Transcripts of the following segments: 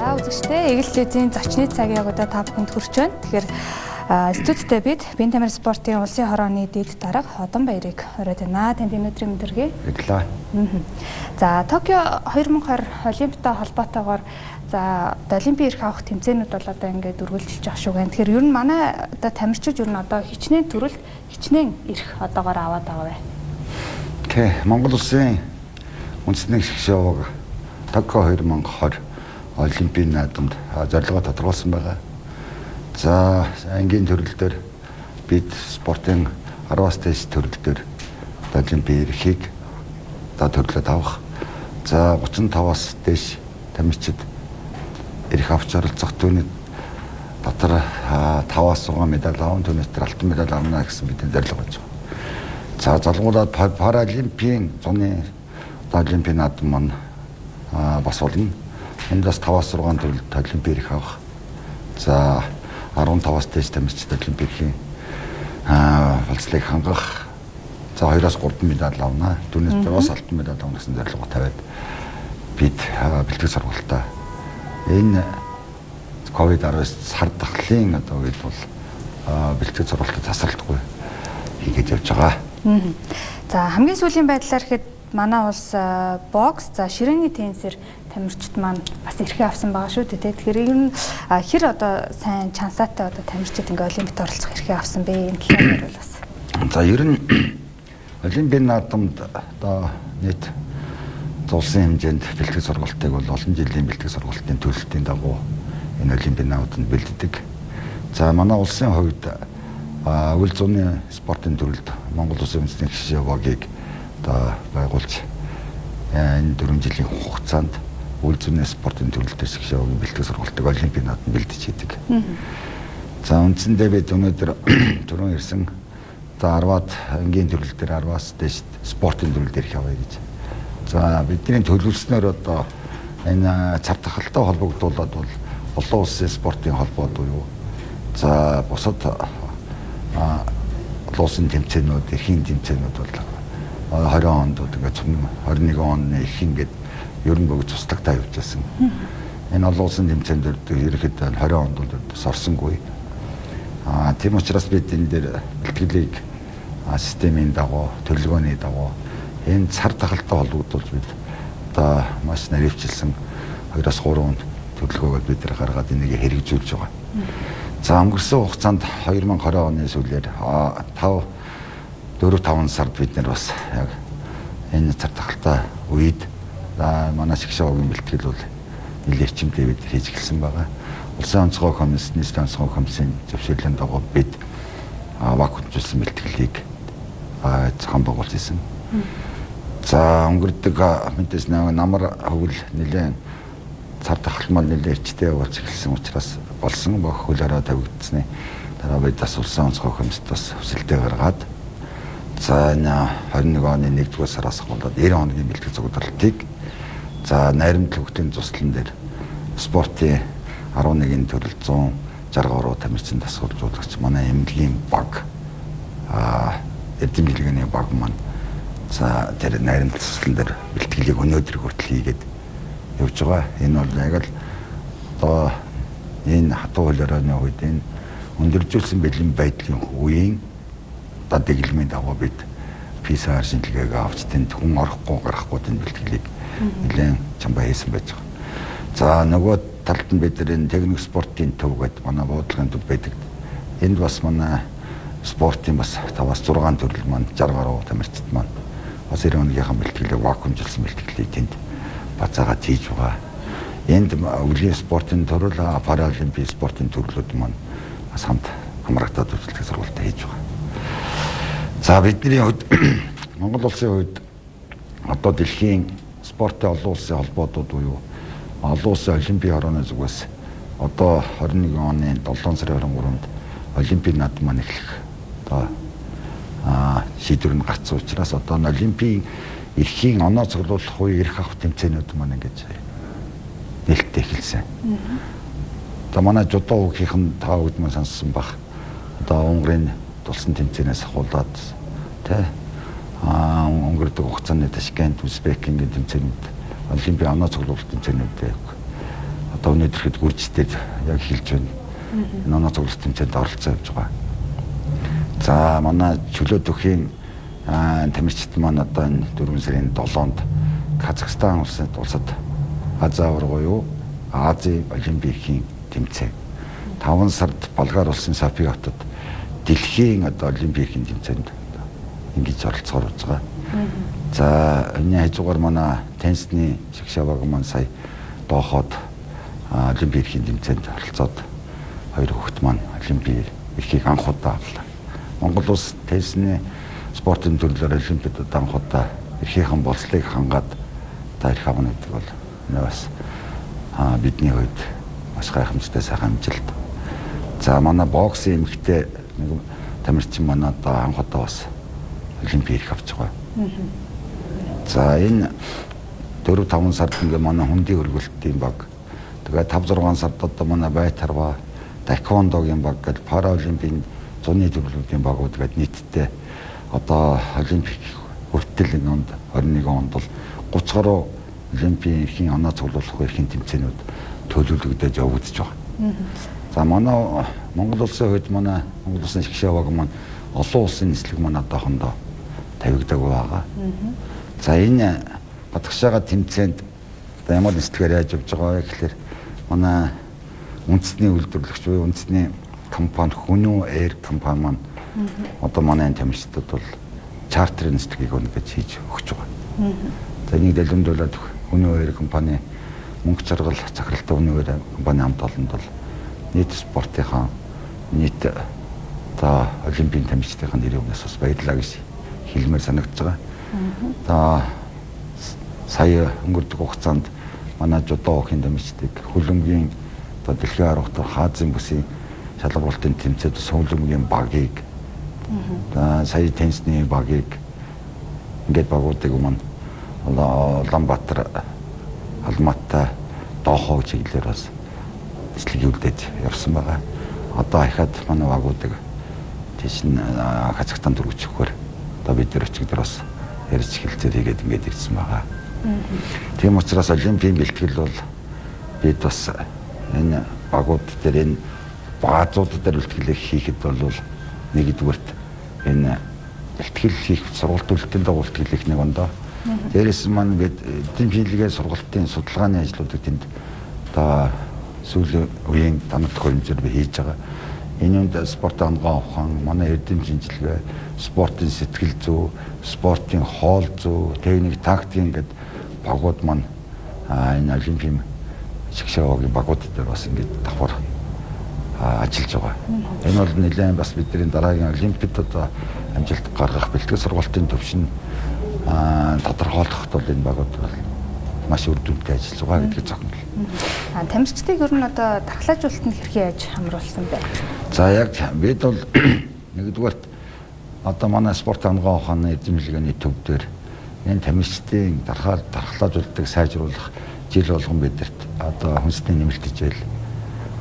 За үзэгчдээ Эглэл телевизийн зочны цагийг одоо та бүхэнд хүрч байна. Тэгэхээр студидтэй бид Бие тамир спортын улсын хорооны дэд дарга Одон Баярыг ороод байна. Танд өнөөдрийн мэдрэгээ. Баярлалаа. За Токио 2020 Олимпиатай холбоотойгоор за Олимпийн эрх авах тэмцээнүүд бол одоо ингээд үргэлжилж байгаа шүү гэн. Тэгэхээр ер нь манай одоо тамирчид ер нь одоо хичнээн төрөлд хичнээн эрх одоогоор аваад байгаа бай. Окей, Монгол улсын үндэсний гишүүн Токио 2020 Олимпийн наадамд зорилгоо тодорхойлсон байгаа. За ангийн төрөл дээр бид спортын 10-аас дээш төрөл дээр Олимпийн эрхийг төрлөд авах. За 35-аас дээш тамирчид эрх авч оролцох түүний дотор 5-аас 6 медаль аван түүнээс алтан медаль авна гэсэн бидний зорилго байж байгаа. За залгуулаад Паралимпийн зуны Олимпийн наадам маань бас болно. Эндээс 5-аас 6 төрөлд Олимпийн эрх авах. За 15-аас дээш тамирчид Олимпийн эрхийн болцлыг хангах. За 2-аас 3 медаль авна. Түүнээс 3-аас алтан медаль авна гэсэн зорилго тавиад бид бэлтгэл сургалтаа энэ COVID-19 сар дахлын одоо үед бол бэлтгэл сургалтад тасралтгүй хийгээд явж байгаа. За хамгийн сүүлийн байдлаар хэд манай улс бокс за ширээний теннисээр тамирчид маань бас эрхээ авсан байгаа шүү дээ. Тэгэхээр ер нь хэр одоо сайн чансаатай одоо тамирчид ингээ олимпиад оролцох эрхээ авсан бэ? Энэ талаар бол бас. За ер нь олимпийн наадамд одоо нийт улсын хэмжээнд бэлтгэл сургалтыг бол олон жилийн бэлтгэл сургалтын төлөлтийн дагуу энэ олимпийн наадамд бэлддэг. За манай улсын хувьд үйл зууны спортын төрөлд Монгол Улсын үндэсний гишүүн богийг одоо байгуулж энэ 4 жилийн хугацаанд үйл зууны спортын төрөлдөөс гишүүн бэлтгэл сургалтыг олимпийн наадамд бэлдэж хийдэг. За үндсэндээ бид өнөөдөр түрүүн ирсэн 10-аад ангийн төрөл дээр 10-аас дээш спортын төрөл дээр их авъя гэж. За бидний төлөвлөснөөр одоо энэ цар тахалтай холбогдуулаад бол олон улсын спортын холбоод буюу за бусад олон улсын тэмцээнүүд, эрхийн тэмцээнүүд бол 20 онд ингээд 21 оны их ингээд ер нь бүгд цуслагтай явж байсан. Энэ олон улсын тэмцээнд ерөөхдөө 20 онд бол сорсонгүй. Тийм учраас бид энэ дээр бэлтгэлийг системийн дагуу, төлөвлөгөөний дагуу энэ цар тахалтай холбогдуулж бид одоо маш наривчилсан 2-3 төлөвлөгөөгөө бид гаргаад энийг хэрэгжүүлж байгаа. За өнгөрсөн хугацаанд 2020 оны сүүлээр 4-5 сард бид нэр бас яг энэ цар тахалтай үед манай шгшөөгийн бэлтгэл бол нэлээд хэмжээтэй бид хийж эхэлсэн байгаа. Улсын онцгой комисс, нийслэлийн онцгой комиссийн зөвшөөрлийн дагуу бид вакуумжуулсан бэлтгэлийг зохион байгуулж ирсэн. За өнгөрдөг мэдээс намар хөвөл нэлээд цар тахалмал нэлээд эчтэй болж эхэлсэн учраас болсон бүх хөл ороо тавигдсны дараа бид бас улсын онцгой комиссд бас хүсэлтээ гаргаад за энэ 21 оны 1-р сараас болоод 90 хоногийн бэлтгэл зөвлөлтийг за найрамд хөгтөний туслан дээр спортын 11 төрөл 163 тамирчин тасгуулжуулагч манай эмнэлгийн баг эдэмжилгээний баг маань за тэр найрамд туслан дээр бэлтгэлийг өнөөдөр хүртэл хийгээд явж байгаа. Энэ бол яг л одоо энэ хатуу хөл орооны үед энэ өндөржүүлсэн бэлэн байдлын үеийн одоо дэглэмийн дагуу бид PCR шинжилгээг авч тэнд хүн орохгүй гарахгүй тэнд бэлтгэлийг нэлээд чамбаа хийсэн байж байгаа. За нөгөө талд нь бид энэ техник спортын төв гэдэг манай буудлын төв байдаг. Энд бас манай спортын бас 5-аас 6 төрөл маань 60 гаруй тамирчид маань бас 90 оногийнхан бэлтгэлийг вакуумжуулсан бэлтгэлийг тэнд бацаагаад хийж байгаа. Энд өвлийн спортын төрөл, паралимпийн спортын төрлүүд маань бас хамт хамрагдаад үйлчлэх сургалтаа хийж байгаа. За бидний хувьд Монгол улсын хувьд одоо дэлхийн спортын олон улсын холбоодууд буюу олон улсын олимпийн хорооны зүгээс одоо 21 оны 7 сарын 23-нд олимпийн наадам маань эхлэх одоо шийдвэр нь гарсан учраас одоо олимпийн эрхийн оноо цуглуулах үе эрх авах тэмцээнүүд маань ингэж нээлттэй эхэлсэн. Одоо манай жудоо хүүгийнхэн та бүгд маань сонссон баг. Одоо Унгарын тулсан тэмцээнээс ахуулаад өнгөрдөг хугацааны Ташкент, Узбекийн тэмцээнүүд, Олимпийн оноо цуглуулах тэмцээнүүд одоо өнөөдөр хэд гүйцэтгэж яг хэлж байна. Энэ оноо цуглах тэмцээнд оролцоо явж байгаа. За манай чөлөөт өхийн тамирчид маань одоо энэ 4 сарын 7-нд Казахстан улсад Азийн аварга Азийн олимпикийн тэмцээн 5 сард Болгар улсын Софи хотод дэлхийн одоо олимпикийн тэмцээнд ингэж оролцохоор болж байгаа. За энэ хажуугаар манай теннисний шгшаваг маань сая дооход олимпикийн тэмцээнд оролцоод 2 хүүхэд маань олимпик эрхийг анх удаа авлаа. Монгол улс теннисний спортын төрлөөр олимпиадад анх удаа эрхийнхэн болцлыг хангаад тарих авна гэдэг бол энэ бас бидний хувьд маш гайхамшигтай сайхан амжилт. За манай боксын эмэгтэй нэг тамирчин манай одоо анх удаа бас олимпик эрх авч байгаа. За энэ 4-5 сард ингээ манай хүндийн өргөлтийн баг. Тэгээд 5-6 сард одоо манай байтарва тайквондогийн баг гэдэг параолимпийн зуны төрлүүдийн багууд гэдэг нийтдээ одоо олимпик хүртэл энэ онд 21 онд бол 30 гаруй олимпийн эрхийн оноо цуглуулах эрхийн тэмцээнүүд төлөвлөгдөж явагдаж байгаа. За манай Монгол улсын хувьд манай Монгол улсын шгшаваг маань олон улсын нислэг маань одоохондоо тавигдаг байгаа. За энэ гадагшаага тэмцээнд ямар нислэгээр яаж явж байгаа вэ гэхээр манай үндэсний үйлдвэрлэгч буюу үндэсний компани Хүнүү Air компани маань одоо манай тамирчдад бол чартерын нислэгийг өнгөж хийж өгч байгаа. За энийг дэлгэмжүүлээд Хүнүү Air компани мөнгө чаргал захиралтай Хүнүү Air компани хамт олонд бол нийт спортынхаа нийт одоо олимпийн тамирчдын нэрийн өмнөөс бас баярлалаа гэж хэлмээр санагдаж байгаа. За сая өнгөрдөг хугацаанд манай жудоо охин тамирчдыг хөлбөмбөгийн одоо дэлхийн арга хаазын бүсийн шалгуулалтын тэмцээнд хөлбөмбөгийн багийг сая теннисний багийг ингээд багуудыг маань Улаанбаатар Алматтай доохоо чиглэлээр бас нислэгүүлдэж явсан байгаа. Одоо ахаад манай багуудыг тийш нь Казахстан дөрвөж өгөхөөр одоо бид нар өчигдөр бас ярьж хэлцээр хийгээд ингээд ирсэн байгаа. Тийм учраас олимпийн бэлтгэл бол бид бас энэ багууд дээр энэ баазууд дээр бэлтгэлийг хийхэд бол нэгдүгээрт энэ бэлтгэл хийх сургалт үйлдэлтийн дагуу бэлтгэл хийх нэг ондоо. Дээрээс маань эдийн шинжилгээ сургалтын судалгааны ажлуудыг тэнд одоо сүүлийн үеийн танах хэмжээр би хийж байгаа. Энэ үнд спортын онгоо ухаан, манай эдийн шинжилгээ, спортын сэтгэл зүй, спортын хоол зүй, техник, тактик ингээд багууд маань энэ олимпийн шгшавагийн багууд дээр бас ингээд давхар ажиллаж байгаа. Энэ бол нэлээд бас бидний дараагийн олимпиад одоо амжилт гаргах бэлтгэл сургалтын төвшин тодорхойлоход бол энэ багууд бол маш үр дүнтэй ажиллаж байгаа гэдгийг зохино. Тамирчдыг ер нь одоо дархлаажуулалтанд хэрхэн яаж хамруулсан бэ? За яг бид бол нэгдүгээрт одоо манай спорт онгоо ухааны эзэмшилгээний төв дээр энэ тамирчдын дархлаажуулалтыг сайжруулах жил болгон бидэрт одоо хүнсний нэмэлт хичээл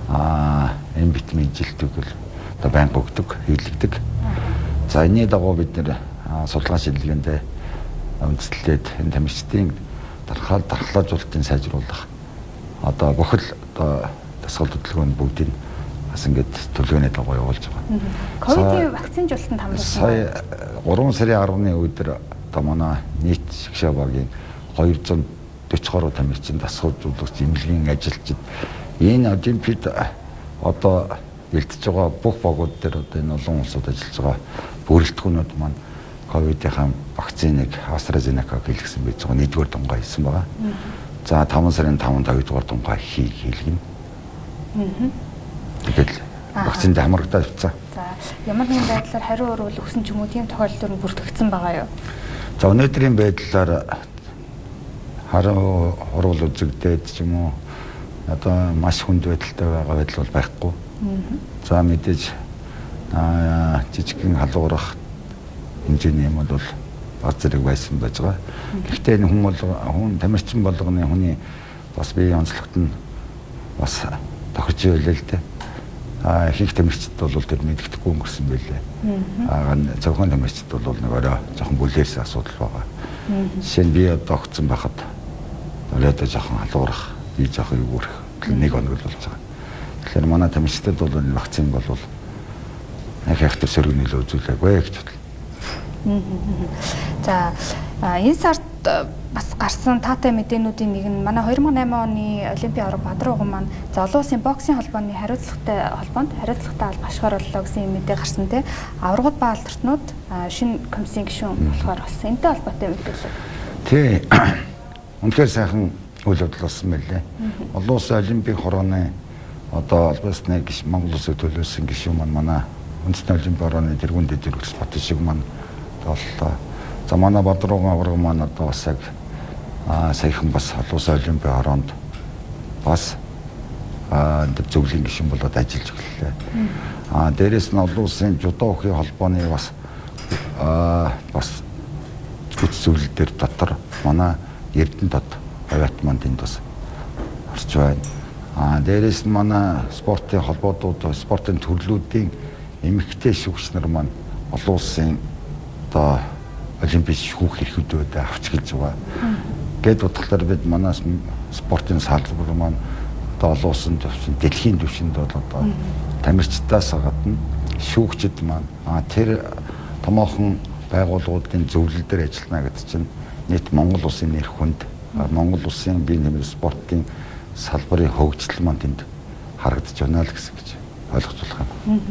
энэ витамин жилтэг бол одоо байнга өгдөг, хэрэглэгдэг. За энэний дагуу бид нэр судалгаа шилжлэгэндээ үндэслээд энэ тамирчдын дархлаажуулалтын сайжруулах одоо бүхэл одоо дасгал хөдөлгөөнд бүгдийг бас ингээд төлөвлөгөөний дагуу явуулж байгаа. Ковидын вакцинжуулалтанд хамруулсан. Сая 3 сарын 10-ны өдөр одоо манай нийт шгшавагийн 240 гаруй тамирчин дасгалжуулагч эмнэлгийн ажилчид энэ олимпиад одоо бэлтэж байгаа бүх багууд дээр одоо энэ олон улсууд ажиллаж байгаа бүрэлдэхүүнүүд маань ковидын вакциныг AstraZeneca хийлгсэн байж байгаа нэгдүгээр дунгай хийсэн байгаа. За 5 сарын 5-нд 2-дугаар дунгай хийлгэнэ. Тэгэл вакцинд хамрагдаад явцсан. За ямар нэгэн байдлаар хариу урвал өгсөн ч юм уу тийм тохиолдол нь бүртгэгдсэн байгаа юу? За өнөөдрийн байдлаар хариу урвал үзэгдээд ч юм уу одоо маш хүнд байдалтай байгаа байдал бол байхгүй. За мэдээж жижигхэн халуурах хэмжээний юм бол баг зэрэг байсан байж байгаа. Гэхдээ энэ хүн тамирчин болгоны хүний бас бие онцлогт нь бас тохирч байлаа л дээ. Их тамирчид бол тэр мэддэхгүй өнгөрсөн байлээ. Зөвхөн тамирчид бол нэг орой жоохон бүлээрсэн асуудал байгаа. Жишээ нь би одоо огцсон байхад оройдоо жоохон халуурах, би жоохон юурах 1 хоног л болж байгаа. Тэгэхээр манай тамирчдад бол энэ вакцин бол яг ихтэй сөрөг нөлөө үзүүлээгүй гэж бодлоо. За энэ сард бас гарсан таатай мэдээнүүдийн нэг нь манай 2008 оны Олимпийн авраг Бадрууган маань за олон улсын боксийн холбооны хариуцлагатай алба ашгарууллаа гэсэн мэдээ гарсан тий. Аврагууд ба алдартнууд шинэ комиссийн гишүүн болохоор болсон. Энтэй холбоотой мэдээлэл. Тий. Үнэхээр сайхан үйл явдал болсон байлээ. Олон улсын Олимпийн хорооны одоо албасны Монгол улсыг төлөөлсөн гишүүн манай үндэсний Олимпийн хорооны тэргуун дэд зэрэгс Батшиг маань боллоо. За манай Бадрууган авраг маань одоо бас яг саяхан бас олон улсын Олимпийн хороонд бас зөвлөлийн гишүүн болоод ажиллаж эхэллээ. Дээрээс нь олон улсын жудо өхний холбооны бас хүч зөвлөл дээр дотор манай Эрдэнэт авиат маань тэнд бас орж байна. Дээрээс нь манай спортын холбоодууд, спортын төрлүүдийн эмэгтэй шүүгч нар маань олон улсын одоо олимпийн шүүх эрхүүдүүд авч гэлж байгаа. Гэт утгалаар бид манай спортын салбар маань одоо олон улсын төвшин, дэлхийн төвшөнд бол одоо тамирчдаас гадна шүүгчд маань тэр томоохон байгууллагуудын зөвлөл дээр ажиллана гэдэг чинь нийт Монгол улсын нэр хүнд, Монгол улсын бие нэмэр спортын салбарын хөгжил маань тэнд харагдаж байна л гэсэн гэж ойлгож болох юм.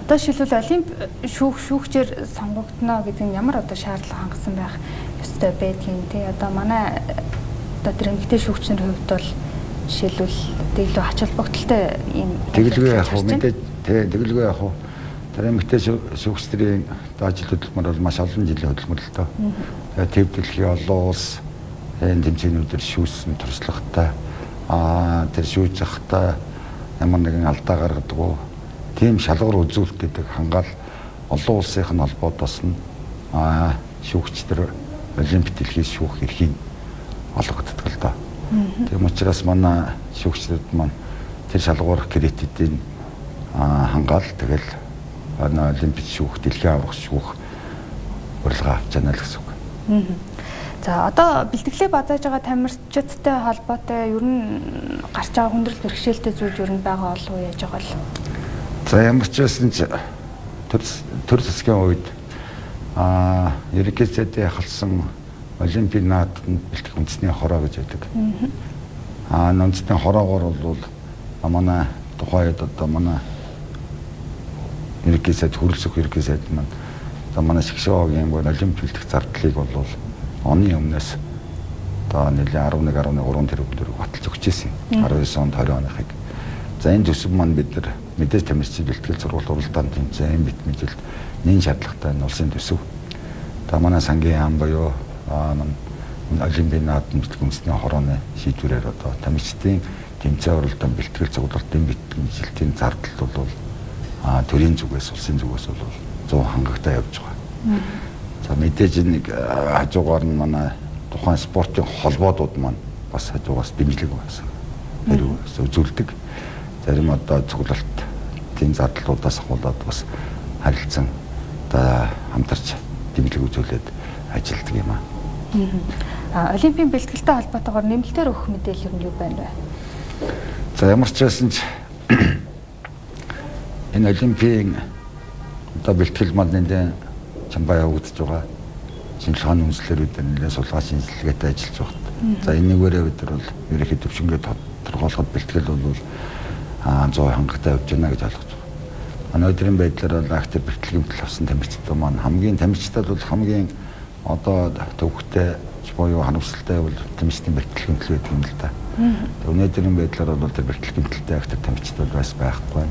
Одоо шилбэл олимп шүүгчээр сонгогдно гэдэг нь ямар одоо шаардлага хангасан байх ёстой байдгийг тий одоо манай одоо тэр эмэгтэй шүүгчнэрийн хувьд бол жишээлбэл илүү ач холбогдолтой юм тэгэлгүй яг хөө мэдээ тий тэгэлгүй яг хөө тэр эмэгтэй шүүгчдийн ажил хөдөлмөр бол маш олон жилийн хөдөлмөр л доо. Тэгээ төв дэлхийн олон улс энэ тэмцээнүүдээр шүүсэн туршлагатай тэр шүүж явахдаа ямар нэгэн алдаа гаргадаг тийм шалгуур үзүүлэлт гэдэг хангаал олон улсынх нь холбоодоос нь шүүгчдэр олимп дэлхийд шүүх эрхийг олгогддог л доо. Тийм учраас манай шүүгчдүүд маань тэр шалгуур кредитийн хангаал тэгэл олимпик шүүх, дэлхийн аврах шүүх урилга авч яана л гэсэн үг. За одоо бэлтгэлээ базааж байгаа тамирчидтай холбоотой ер нь гарч байгаа хүндрэл бэрхшээлтэй зүйл ер нь байгаа болов уу яаж байгаа л. За ямар ч байсан ч төр засгийн үед ерөнхийдөө яхалсан олимпийн наадмын бэлтгэх үндэсний хороо гэж байдаг. Үндэсний хороогоор бол манай тухайд одоо манай ерөнхийдөө хөрөлсөх ерөнхийдөө маань одоо манай шгшөөгийн олимп бэлтгэх зардлыг бол оны өмнөөс одоо нэлээ 11-11 тэрбум төгрөг баталж өгч ирсэн. 19 онд 20 оныхыг. За энэ төсөв маань бид нар мэдээж тамирчид бэлтгэл сургалт уралдаанд тэмцээн бит мэдлэлд нэн шаардлагатай нь улсын төсөв. Та манай сангийн хаан буюу олимпийн наадмын бэлтгэх үндэсний хорооны шийдвэрээр одоо тамирчдын тэмцээн уралдаанд бэлтгэл сургалтын бит мэдлэлтийн зардал бол төрийн зүгээс улсын зүгээс бол 100 хангагтай явж байгаа. За мэдээж нэг хажуугаар нь манай тухайн спортын холбоодууд маань бас хажуугаас дэмжлэг байсан. Хэрэг үзүүлдэг. Зарим одоо цуглалтын зардлуудаас ахуулаад бас харилцан одоо хамтарч дэмжлэг үзүүлээд ажилладаг юм аа. Олимпийн бэлтгэлтэй холбоотойгоор нэмэлтээр өгөх мэдээлэл нь юу байна вэ? За ямар ч байсан ч энэ олимпийн одоо бэлтгэл маань нэлээд чамбаа явагдаж байгаа. Шинжилгээ хааны үндэслэлүүд нэлээд сулгаа шинжилгээтэй ажиллаж байгаа. За энэгээрээ бид нар бол ерөнхий төвшингээ тодорхойлоход бэлтгэл бол 100 хангалттай явж байна гэж ойлгож байгаа. Манай өдрийн байдлаар бол актив бэлтгэл гэмтэл авсан тамирчид маань тамирчдад бол хамгийн одоо төвхтэй буюу харамсалтай бол тамирчдын бэлтгэл гэмтэл байдаг юм л да. Өнөөдрийн байдлаар бол тэр бэлтгэл гэмтэлтэй актив тамирчид бол бас байхгүй.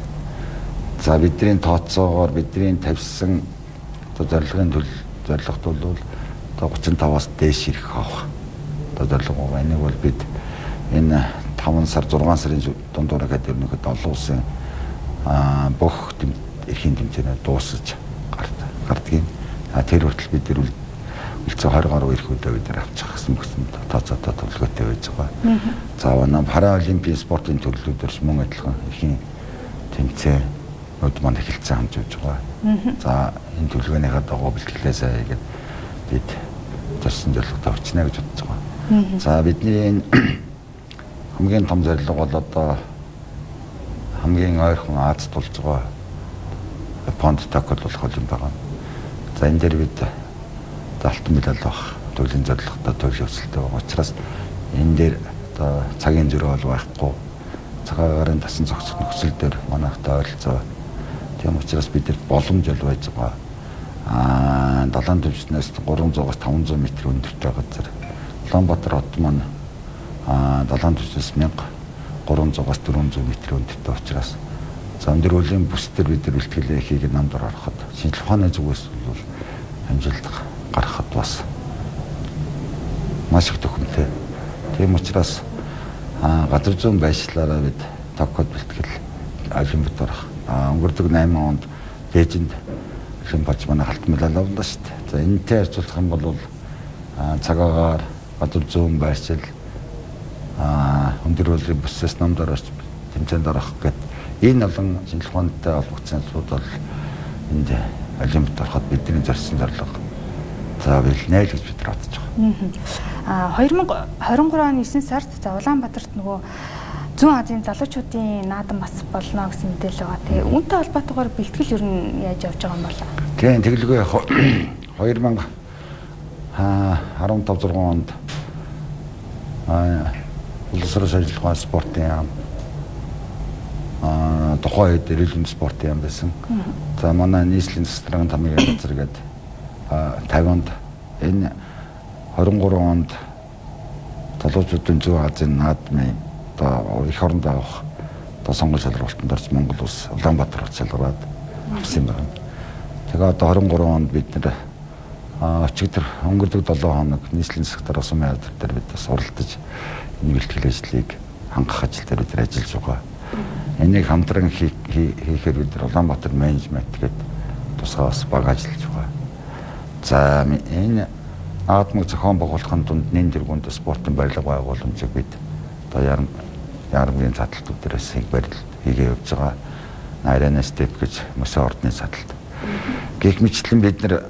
За бидний тооцоогоор бидний тавьсан зорилгын зорилгот бол одоо 35-аас дээш ирэх авах одоо зорилго байгаа. Энийг бол бид энэ 5 сар 6 сарын дундуур гэдэг ерөнхийдөө олон улсын бүх эрхийн тэмцээнүүд дуусаж гардаг юм. Тэр хүртэл бид нар үлцэн 20 гаруй эрхүүдээ бид нар авчих гэсэн тооцоотой төлөвлөгөөтэй байж байгаа. За манай параолимпийн спортын төрлүүдээр мөн адилхан эрхийн тэмцээнүүд маань эхэлсэн хамж явж байгаа. За энэ төлөвлөгөөнийхөө дагуу бэлтгэлээсээ хийгээд бид зорсон зорилготой очно гэж бодож байгаа. За бидний энэ хамгийн том зорилго бол одоо хамгийн ойрхон Азид болж байгаа Японд Токиод болох юм байгаа. За энэ дээр бид алтан медаль авах төрлийн зорилготой төрлийн өсөлттэй байгаа учраас энэ дээр одоо цагийн зөрөө бол байхгүй. Цагаагаар тасан зохицох нөхцөл дээр манайхтай ойролцоо. Тийм учраас бид боломж ол байж байгаа. Далайн түвшнээс 300-аас 500 м өндөртэй газар. Улаанбаатар хот маань далайн түвшнээс 1300-аас 400 м өндөртэй учраас за өндөр үеийн бүс дээр бид бэлтгэлээ хийх намд ороход шинжлэх ухааны зүгээс бол амжилт гаргахад бас маш их төхөмтэй. Тийм учраас газар зүйн байшлаараа бид Токиод бэлтгэл олимпиад орох. Өнгөрдөг 8 онд Бээжинд олимпиадч манай алтан медаль авлаа шүү дээ. За энэтэй харьцуулах юм бол цагаагаар газар зүйн байшил өндөр үеийн бүсээс намд орох тэмцээнд орох гэдэг энэ олон шинжлэх ухаантай холбогдсон зүйлүүд бол энд олимпиад ороход бидний зорьсон зорилго. За бэлнэ л гэж бид бодож байгаа. 2023 оны 9 сард за Улаанбаатарт нөгөө Зүүн Азийн залуучуудын наадам бас болно гэсэн мэдээлэл байгаа. Тэгээ үүнтэй холбоотойгоор бэлтгэл ер нь яаж явж байгаа юм бол? Тийм тэглгүй 2015-16 онд улс орон шинжлэх ухааны спортын яам тухайн үед ирэлэн спортын яам байсан. За манай нийслэлийн засгийн тамгийн газар гэдэг 50-нд энэ 23 онд залуучуудын Зүүн Азийн наадмын одоо их оронд авах одоо сонгуул шалралтанд орж Монгол улс Улаанбаатар хот шалгараад авсан юм байна. Тэгээ одоо 23 онд бид нэр өчигдөр өнгөрдөг 7 хоног нийслэлийн засгийн сумын ядар дээр бид бас оролдож энэ бэлтгэл ажлыг хангах ажил дээр бид ажиллаж байгаа. Энийг хамтран хийхээр бид Улаанбаатар менежмент гэдэг тусгаас баг ажиллаж байгаа. За энэ наадмыг зохион байгуулахын дунд нэн тэргуунд спортын барилга байгууламжийг бид одоо яармын задлтууд дээрээс хийгээ явж байгаа. Арена степ гэж Мөсөн ордны задлт. Гэх мэтлэн бид нэр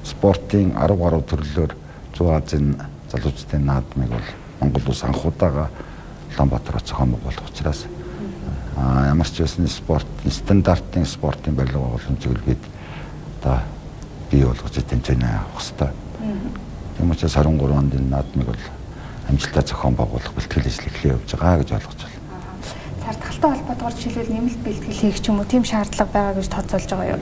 спортын 10 гаруй төрлөөр Зүүн Азийн залуучдын наадмыг бол Монгол улс анхудаага Улаанбаатарт зохион байгуулах учраас ямар ч байсан стандартын спортын барилга байгууламжийг бид одоо бий болгож тэмцээнэ авах хэрэгтэй. Тийм учраас 23 онд энэ наадмыг бол амжилттай зохион байгуулах бэлтгэл ажил эхлэх явж байгаа гэж ойлгож байна. Цардахалтай холбоотойгоор жишээлбэл нэмэлт бэлтгэл хийх ч юм уу тийм шаардлага байгаа гэж тооцоолж байгаа юу?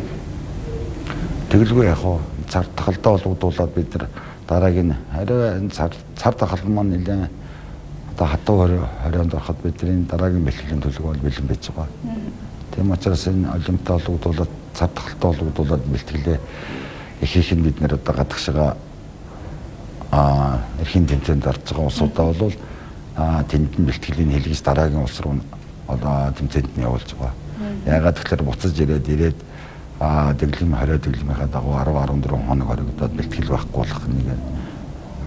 Тэгэлгүй яг хоо цардахалтай холбогдуулаад бид нар дараагийн арай энэ цардахал маань нэлээд одоо хатуу хорионд ороход бидний дараагийн бэлтгэлийн төлөв бол бэлэн байж байгаа. Тийм учраас энэ олимпиад холбогдуулаад цардахалтай холбогдуулаад бэлтгэлээ ихийнх нь бид нэр одоо гадагшаа эрхийн тэмцээнд орж байгаа улсуудаа бол тэнд нь бэлтгэлийн хэлгэж дараагийн улс руу одоо тэмцээнд нь явуулж байгаа. Яагаад тэгэхээр буцаж ирээд дэглэм 20 дэглэмийнхаа дагуу 10-14 хоног хоригдоод бэлтгэл байхгүй болох нэг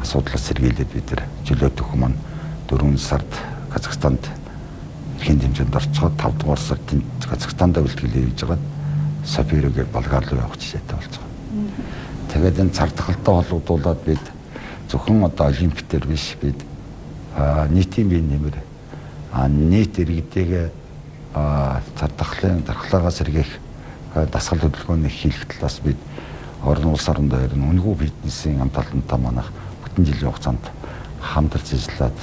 асуудлаас сэргийлээд бид нар чөлөөт өх маань 4 сард Казахстанд эрхийн тэмцээнд орцоход 5 дугаар сард Казахстанд бэлтгэл хийж байгаад Сапирог Болгар руу явах жишээтэй болж байгаа. Тэгээд энэ цардахалтай холбогдуулаад бид зөвхөн одоо олимпиад дээр биш бид нийтийн бие нэмэр нийт иргэдээ цардахлын дархлаагаас сэргээх дасгал хөдөлгөөний хийх талаас бид орон улс орондоо ирнэ үнэгүй фитнесийн амталтантай манайх бүтэн жилийн хугацаанд хамтарч ажиллаад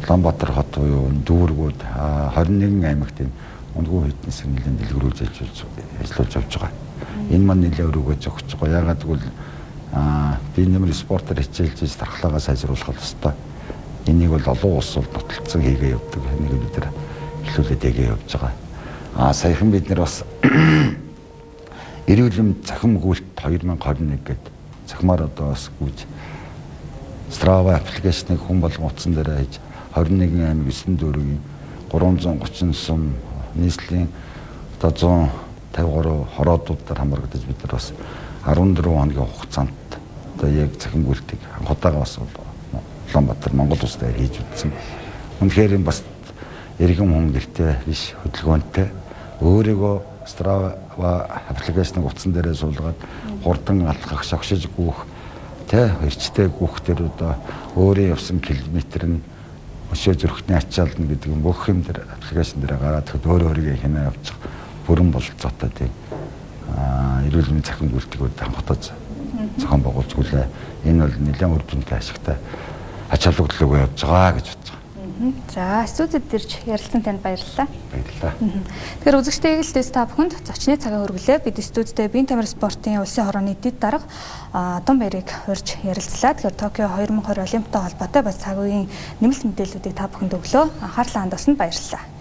Улаанбаатар хот буюу дүүргүүд 21 аймагт үнэгүй фитнесийг нэлээд дэлгэрүүлж ажиллаж явж байгаа. Энэ маань нэлээд өрөөгөө зөгч байгаа. Яагаад гэвэл би нэмэр спортоор хичээлж дархлаагаа сайжруулах ёстой. Энийг бол олон улс бол нотолцсон хийгээ явдаг. Энийг бид нар эхлүүлээд явж байгаа. Саяхан бид нар бас эрүүл захим гүйлт 2021 гэдэг захимаар одоо бас гүйж Strava аппликейшнийг хүн болгон утсан дээр хийж 21 аймаг 9 дүүргийн 330 сум нийслэлийн одоо 153 хороодуудаар хамрагдаж бид нар бас 14 хоногийн хугацаанд одоо яг захим гүйлтийг анхудаага бас Улаанбаатар Монгол улс дээр хийж үзсэн. Үнэхээр энэ бас иргэн хүн гэртээ биш хөдөлгөөнтэй өөрийгөө Strava аппликейшнийг утсан дээрээ суулгаад хурдан алхах, шогшиж гүйх, эрчтэй гүйх төр одоо өөрийн явсан километр нь өшөө зүрхтний ачаална гэдэг юм бүх юм дээр аппликейшн дээр гараад өөр өөрийгөө хянаа явуучих бүрэн бололцоотой тийм эрүүл мэндийн захин бүртгэгүүд хангалттай зохион байгуулж хүлээ. Энэ бол нэлээд үр дүнтэй ашигтай ач холбогдлогоо явж байгаа гэж бодож байгаа. За студид ирж ярилцсан танд баярлалаа. Баярлалаа. Тэгэхээр үзэгчтэй эгэлдээс та бүхэнд зочны цагаа хөргөлөө. Бид студидтэй биеийн тамир спортын улсын хорооны дэд дарга Дон Баярыг урьж ярилцлаа. Тэгэхээр Токио 2020 Олимпиатай холбоотой бас цаг үеийн нэмэлт мэдээллүүдийг та бүхэнд өглөө. Анхаарлаа хандуулсанд баярлалаа.